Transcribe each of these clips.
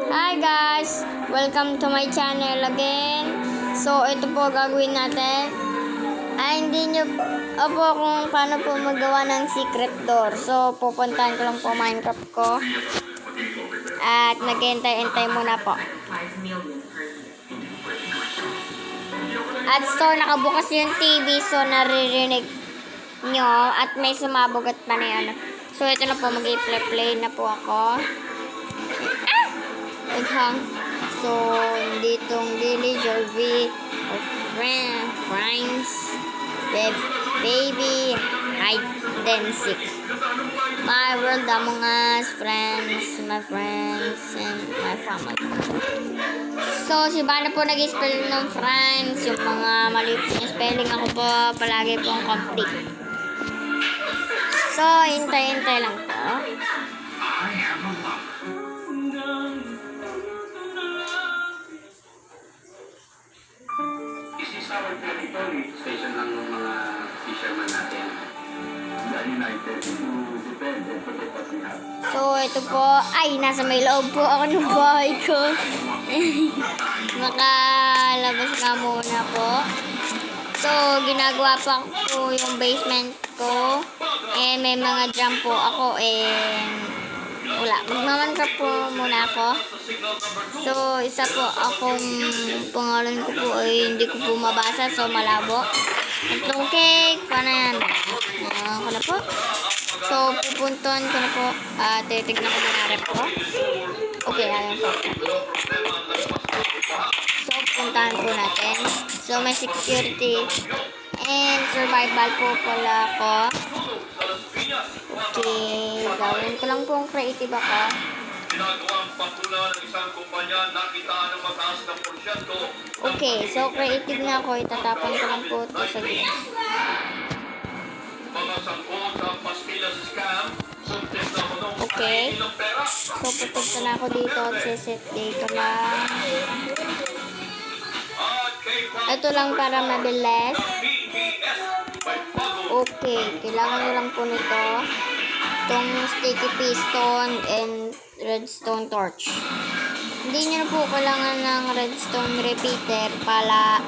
Hi guys! Welcome to my channel again. So, ito po gagawin natin. Hindi nyo po kung paano po magawa ng secret door. So, pupuntahan ko lang po Minecraft ko. At nag-entay-entay muna po. At store nakabukas yung TV. So, naririnig nyo. At may sumabog at panay. So, ito na po. Mag-play na po ako. So, ditong village or friends, baby, hide and seek. My world among us, friends, my friends, and my family. So, si Bana po nag-spell ng friends, yung mga mali yung spelling ako po, palagi pong complete. So, hintay-hintay lang po. Station lang ng mga fisherman natin. The United to defend and protect what we have. So, ito po, nasa may loob po ako ng bahay ko. Makalabas ka muna po. So, ginagawa pa po yung basement ko. May mga jump po ako. Wala. Magmamantrap po muna ako. So, isa po akong pangalan ko po hindi ko po mabasa. So, malabo. Itong cake. Paano yan? Ako na po. So, pupuntuan ko na po. Titignan ko yung rep ko. Okay, ayan po. So, puntahan po natin. So, may security and survival po pala ako. Okay, gawin ko lang pong creative ako. Ginagawang patulan ng isang kumpanya nakitaan ng mataas na porsyento. Okay, so creative na ako. Itatapon ko lang po ito sa gilid. Mga sangkot sa pastillas scam. Okay. So, pupunta na ako dito. Siset dito lang. Ito lang para mabilis. Okay, kailangan nyo lang po nito. Itong sticky piston and redstone torch. Hindi nyo na po kailangan ng redstone repeater para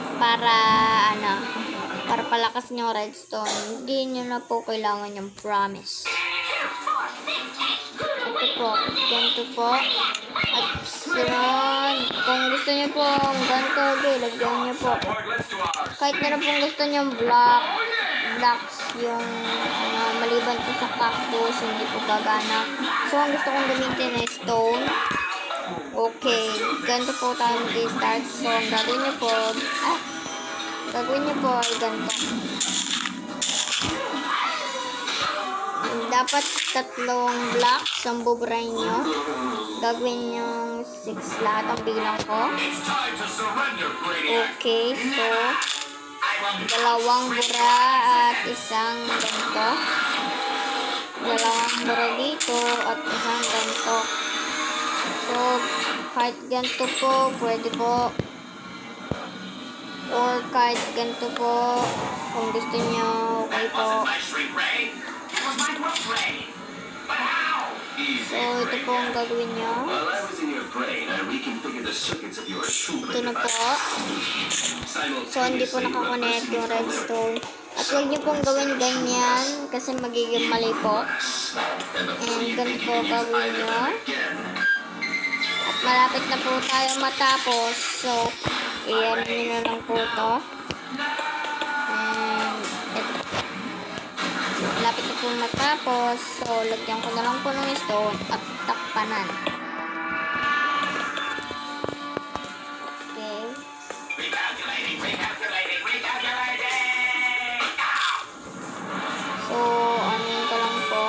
palakas nyo redstone. Hindi nyo na po kailangan yung promise. Ito po, ganito po. At sunod, kung gusto nyo po ganito, lagyan nyo po. Kahit na rin kung gusto nyo blocks yung maliban po sa cactus, hindi po gagana. So, ang gusto kong gamitin ay stone. Okay, ganito po tayo mag-start. So, ang gagawin nyo po, ay ganito. Dapat 3 blocks ang buburahin nyo. Gagawin nyo 6 lahat ang bilang ko. Okay, so 2 bura at isang ganito. 2 bura dito at isang ganito. So, kahit ganito po, pwede po. Or kahit ganito po, kung gusto nyo, okay po. So, ito po ang gagawin nyo. Ito na po. So, hindi po nakakonect yung redstone. At huwag nyo pong gawin ganyan kasi magiging mali po. And ganito po gagawin nyo. At malapit na po tayo matapos. So, iyan nyo na lang po ito. Malapit na po matapos. So, lagyan ko na lang po ng stone at takpanan. Okay. So, anuin ko lang po.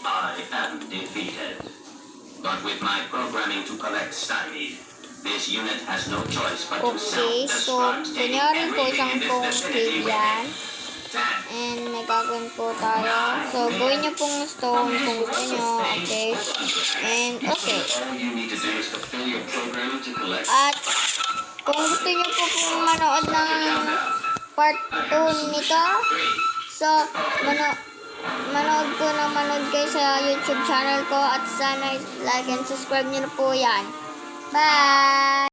I am defeated. But with my programming to collect Stymie, this unit has no choice but to Okay, so, self-destruct kunyari po any isang creating in pong this vicinity cave yan. within 10, And may gagawin po tayo. So, gawin nyo pong stone kung gusto nyo. Okay. And, okay. all you need to do is fulfill your program to collect. At, kung gusto nyo po pong manood ng part 2 nito, so, manood po ng manood kayo sa YouTube channel ko at sana like and subscribe nyo na po yan. Bye!